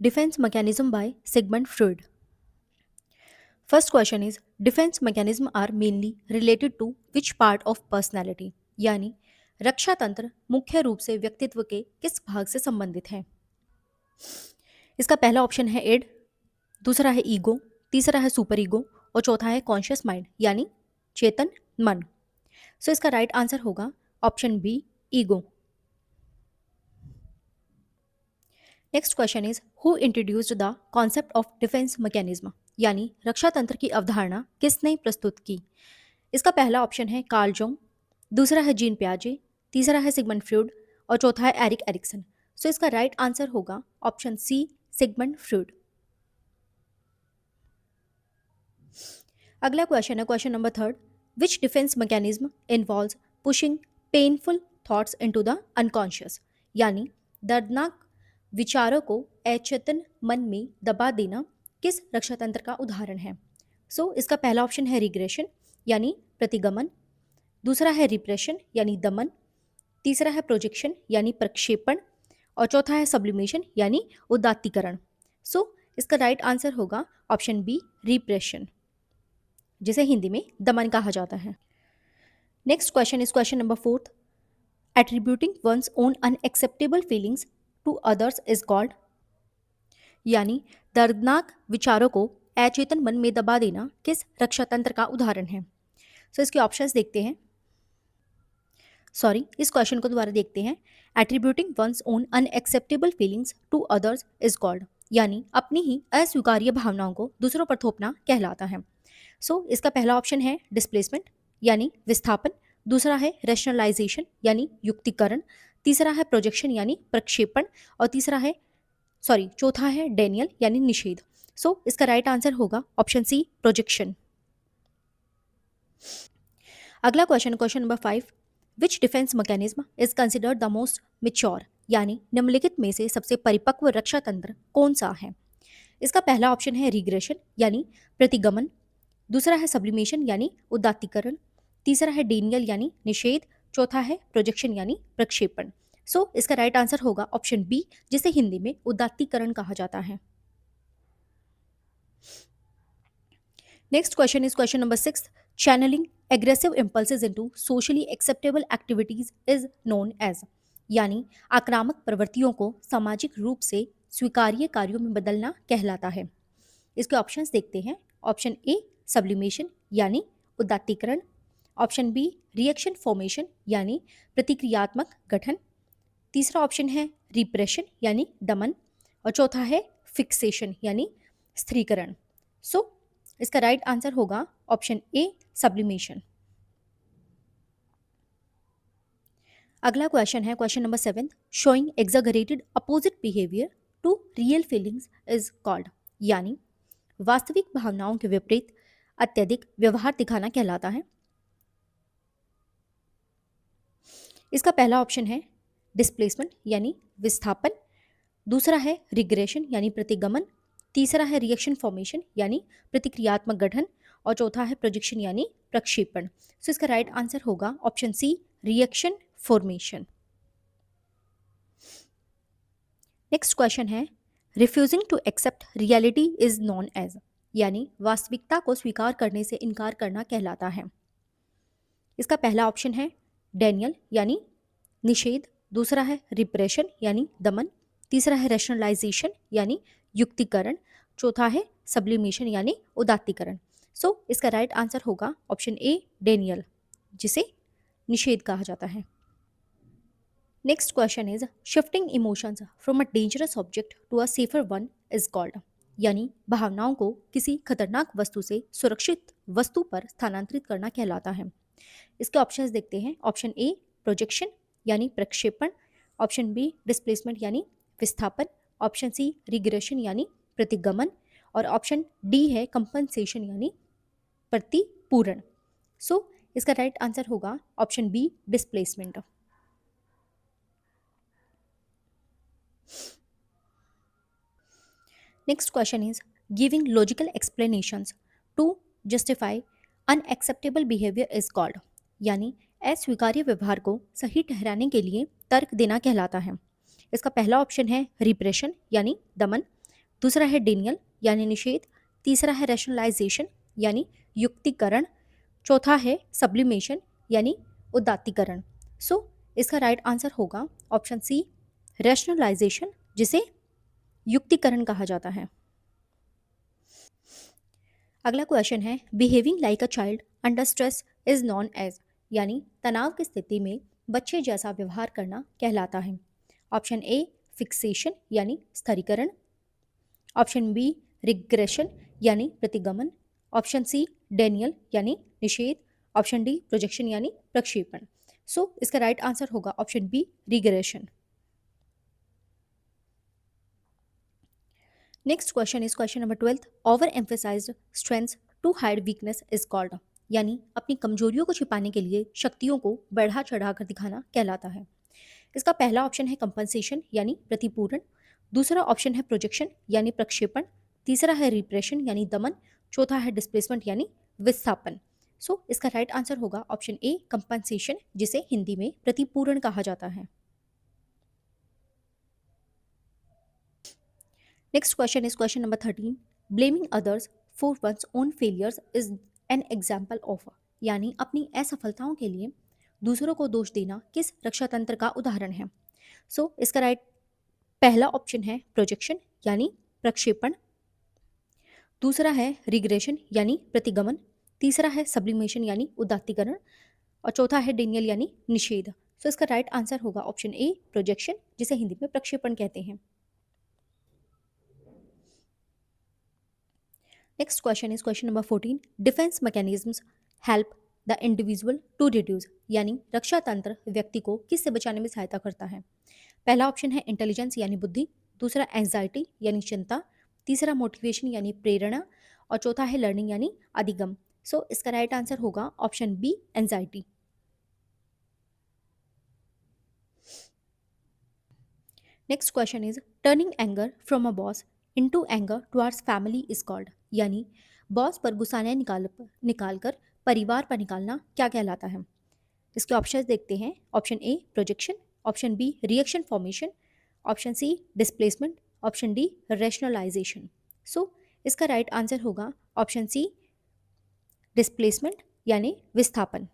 Defense mechanism by Sigmund Freud. First question is defense mechanism are mainly related to which part of personality? यानी रक्षा तंत्र मुख्य रूप से व्यक्तित्व के किस भाग से संबंधित है? इसका पहला ऑप्शन है एड, दूसरा है ईगो, तीसरा है सुपर ईगो और चौथा है कॉन्शियस माइंड यानी चेतन मन. सो इसका राइट आंसर होगा option B ego. Next question is who introduced the concept of defence mechanism यानी रक्षा तंत्र की अवधारणा किसने प्रस्तुत की? इसका पहला ऑप्शन है कार्ल जोंग, दूसरा है जीन पियाजे, तीसरा है सिगमंड फ्रूड और चौथा है एरिक एरिक्सन. सो इसका राइट आंसर होगा ऑप्शन सी सिगमंड फ्रूड. अगला क्वेश्चन है question number third. Which defence mechanism involves pushing painful thoughts into the unconscious यानी दर्दनाक विचारों को अचेतन मन में दबा देना किस रक्षा तंत्र का उदाहरण है? इसका पहला ऑप्शन है रिग्रेशन यानी प्रतिगमन, दूसरा है रिप्रेशन यानी दमन, तीसरा है प्रोजेक्शन यानी प्रक्षेपण और चौथा है सब्लिमेशन यानी उदात्तीकरण. इसका राइट आंसर होगा ऑप्शन बी रिप्रेशन, जिसे हिंदी में दमन कहा जाता है. Next question is question number fourth. Attributing one's own unacceptable feelings to others is called यानी दर्दनाक विचारों को अचेतन मन में दबा देना किस रक्षा तंत्र का उदाहरण है? इसके ऑप्शंस देखते हैं. इस क्वेश्चन को दोबारा देखते हैं. Attributing one's own unacceptable feelings to others is called यानी अपनी ही अस्वीकार्य भावनाओं को दूसरों पर थोपना कहलाता है. इसका पहला ऑप्शन है डिस्प्लेसमेंट यानी विस्थापन, दूसरा है रैशनलाइजेशन यानी युक्तिकरण, तीसरा है प्रोजेक्शन यानी प्रक्षेपण और चौथा है डेनियल यानी निषेध. इसका राइट आंसर होगा ऑप्शन सी प्रोजेक्शन. अगला question number 5. Which defence mechanism is considered the most mature यानी निम्नलिखित में से सबसे परिपक्व रक्षा तंत्र कौन सा है? इसका पहला ऑप्शन है रिग्रेशन यानी प्रतिगमन, दूसरा है सब्लिमेशन यानी उदात्तीकरण, तीसरा है डेनियल यानी निषेध, चौथा है प्रोजेक्शन यानी प्रक्षेपण. इसका राइट आंसर होगा ऑप्शन बी, जिसे हिंदी में उदात्तीकरण कहा जाता है. Next question is question number 6. Channelling aggressive impulses into socially acceptable activities is known as यानी आक्रामक प्रवृत्तियों को सामाजिक रूप से स्वीकार्य कार्यों में बदलना कहलाता है. इसके ऑप्शंस देखते हैं. ऑप्शन ए सब्लिमेशन यानी उदात्तीकरण, ऑप्शन बी रिएक्शन फॉर्मेशन यानी प्रतिक्रियात्मक गठन, तीसरा ऑप्शन है रिप्रेशन यानी दमन और चौथा है फिक्सेशन यानी स्थिरीकरण. इसका राइट आंसर होगा ऑप्शन ए सब्लिमेशन. अगला क्वेश्चन है question number 7. Showing exaggerated opposite behaviour to real feelings is called यानी वास्तविक भावनाओं के विपरीत अत्यधिक व्यवहार दिखाना कहलाता है. इसका पहला ऑप्शन है डिस्प्लेसमेंट यानी विस्थापन, दूसरा है रिग्रेशन यानी प्रतिगमन, तीसरा है रिएक्शन फॉर्मेशन यानी प्रतिक्रियात्मक गठन और चौथा है प्रोजेक्शन यानी प्रक्षेपण. इसका राइट आंसर होगा option C reaction formation. Next question है refusing to accept reality is known as यानी वास्तविकता को स्वीकार करने से इनकार करना कहलाता है. इसका पहला ऑप्शन है डेनियल यानी निषेध, दूसरा है रिप्रेशन यानी दमन, तीसरा है रैशनलाइजेशन यानी युक्तिकरण, चौथा है सब्लिमेशन यानी उदात्तीकरण. इसका राइट आंसर होगा ऑप्शन ए डेनियल, जिसे निषेध कहा जाता है. Next question is shifting emotions from a dangerous object to a safer one is called यानी भावनाओं को किसी खतरनाक वस्तु से सुरक्षित वस्तु पर स्थानांतरित करना कहलाता है. इसके ऑप्शंस देखते हैं. ऑप्शन ए प्रोजेक्शन यानी प्रक्षेपण, ऑप्शन बी डिस्प्लेसमेंट यानी विस्थापन, ऑप्शन सी रिग्रेशन यानी प्रतिगमन और ऑप्शन डी है कंपनसेशन यानी प्रतिपूरण. इसका राइट आंसर होगा option B displacement. Next question is giving logical explanations to justify unacceptable behaviour is called यानी अस्वीकार्य व्यवहार को सही ठहराने के लिए तर्क देना कहलाता है. इसका पहला ऑप्शन है रिप्रेशन यानी दमन, दूसरा है डेनियल यानी निषेध, तीसरा है रैशनलाइजेशन यानी युक्तिकरण, चौथा है सब्लिमेशन यानी उदात्तीकरण। सो इसका राइट आंसर होगा ऑप्शन सी, रैशनलाइजेशन, जिसे युक्तिकरण कहा जाता है। अगला क्वेश्चन है, behaving like a child under stress is known as, यानी तनाव की स्थिति में बच्चे जैसा व्यवहार करना कहलाता है। ऑप्शन ए फिक्सेशन यानी स्थिरीकरण, ऑप्शन बी रिग्रेशन यानी प्रतिगमन, ऑप्शन सी डेनियल यानी निषेध, ऑप्शन डी प्रोजेक्शन यानी प्रक्षेपण। सो इसका राइट आंसर होगा option B regression. Next question is question number 12, over emphasised strengths to hide weakness is called, यानी अपनी कमजोरियों को छिपाने के लिए शक्तियों को बढ़ा चढ़ा कर दिखाना कहलाता है। इसका पहला ऑप्शन है कंपनसेशन यानी प्रतिपूरण, दूसरा ऑप्शन है प्रोजेक्शन यानी प्रक्षेपण, तीसरा है रिप्रेशन यानी दमन, चौथा है डिस्प्लेसमेंट यानी विस्थापन। सो इसका राइट आंसर होगा ऑप्शन ए कंपनसेशन, जिसे हिंदी में प्रतिपूरण कहा जाता है। Next question is question number 13, blaming others for one's own failures is an example of, यानी अपनी असफलताओं के लिए दूसरों को दोष देना किस रक्षा तंत्र का उदाहरण है। सो इसका राइट पहला ऑप्शन है प्रोजेक्शन यानी प्रक्षेपण, दूसरा है रिग्रेशन यानी प्रतिगमन, तीसरा है सब्लिमेशन यानी उदात्तीकरण, और चौथा है डेनियल यानी निषेध। सो इसका राइट आंसर होगा ऑप्शन ए प्रोजेक्शन, जिसे हिंदी में प्रक्षेपण कहते हैं। Next question is question number 14, defence mechanisms help the individual to reduce, यानी रक्षा तंत्र व्यक्ति को किससे बचाने में सहायता करता है। पहला ऑप्शन है इंटेलिजेंस यानी बुद्धि, दूसरा एंजाइटी यानी चिंता, तीसरा मोटिवेशन यानी प्रेरणा, और चौथा है लर्निंग यानी अधिगम। सो इसका राइट आंसर होगा option B anxiety. Next question is turning anger from a boss into anger towards family is called, यानी बॉस पर गुस्सा निकालकर परिवार पर निकालना क्या कहलाता है। इसके ऑप्शंस देखते हैं। Option A projection, option B reaction formation, option C displacement, option D rationalisation. So इसका राइट आंसर होगा ऑप्शन सी डिस्प्लेसमेंट यानी विस्थापन।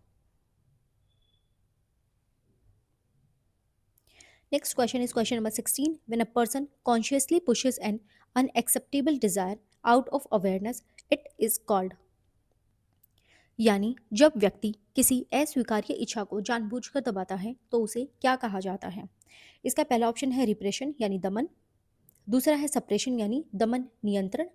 Next question is question number 16. When a person consciously pushes an unacceptable desire out of awareness, it is called, यानी जब व्यक्ति किसी अस्वीकार्य इच्छा को जानबूझकर दबाता है तो उसे क्या कहा जाता है। इसका पहला ऑप्शन है रिप्रेशन यानी दमन, दूसरा है सप्रेशन यानी दमन नियंत्रण,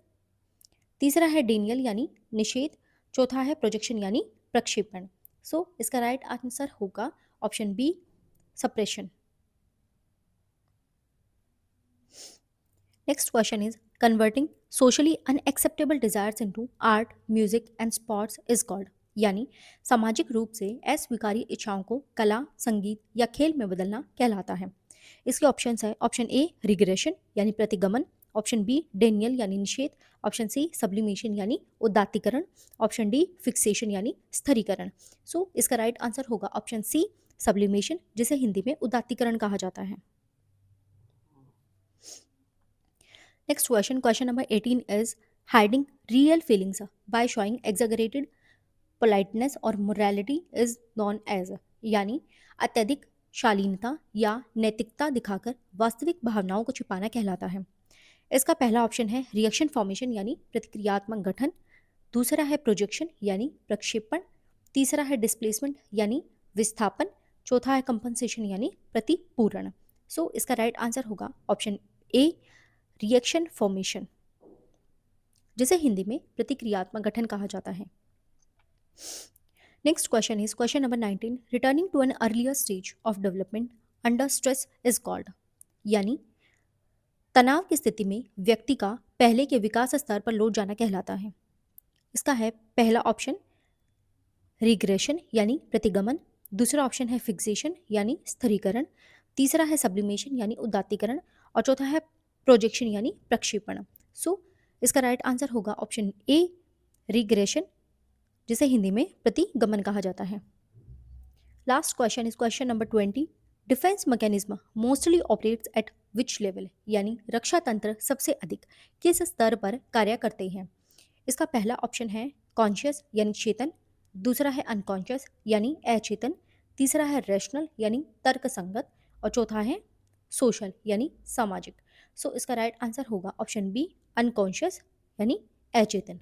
तीसरा है डेनियल यानी निषेध, चौथा है प्रोजेक्शन यानी प्रक्षेपण। सो इसका राइट आंसर होगा option B suppression. Next question is converting socially unacceptable desires into art, music and sports is called, यानी सामाजिक रूप से अस्वीकार्य इच्छाओं को कला, संगीत या खेल में बदलना कहलाता है। इसके ऑप्शंस है ऑप्शन ए रिग्रेशन यानी प्रतिगमन, ऑप्शन बी डेनियल यानी निषेध, ऑप्शन सी सब्लिमेशन यानी उदात्तीकरण, ऑप्शन डी फिक्सेशन यानी स्थिरीकरण। सो इसका राइट आंसर होगा ऑप्शन सी सब्लिमेशन, जिसे हिंदी में उदात्तीकरण कहा जाता है। Next question, question number 18 is hiding real feelings by showing exaggerated politeness or morality is known as, यानी अत्यधिक शालीनता या नैतिकता दिखाकर वास्तविक भावनाओं को छिपाना कहलाता है। इसका पहला ऑप्शन है रिएक्शन फॉर्मेशन यानी प्रतिक्रियात्मक गठन, दूसरा है प्रोजेक्शन यानी प्रक्षेपण, तीसरा है डिस्प्लेसमेंट यानी विस्थापन, चौथा है कंपनसेशन यानी प्रतिपूरण। सो इसका राइट आंसर होगा ऑप्शन ए रिएक्शन फॉर्मेशन, जिसे हिंदी में प्रतिक्रियात्मक गठन कहा जाता है। Next question is question number 19, returning to an earlier stage of development under stress is called, यानी तनाव की स्थिति में व्यक्ति का पहले के विकास स्तर पर लौट जाना कहलाता है। इसका है पहला ऑप्शन रिग्रेशन यानी प्रतिगमन, दूसरा ऑप्शन है फिक्सेशन यानी स्थिरीकरण, तीसरा है सब्लिमेशन यानी उदात्तीकरण, और चौथा है प्रोजेक्शन यानी प्रक्षेपण। सो इसका राइट आंसर होगा ऑप्शन ए रिग्रेशन, जिसे हिंदी में प्रतिगमन कहा जाता है। Last question is question number 20, defence mechanism mostly operates at which level यानी रक्षा तंत्र सबसे अधिक किस स्तर पर कार्य करते हैं? इसका पहला ऑप्शन है कॉन्शियस यानी चेतन, दूसरा है अनकॉन्शियस यानी अचेतन, तीसरा है रैशनल यानी तर्कसंगत और चौथा है सोशल यानी सामाजिक। सो इसका राइट आंसर होगा ऑप्शन बी, अनकॉन्शियस यानी अचेतन।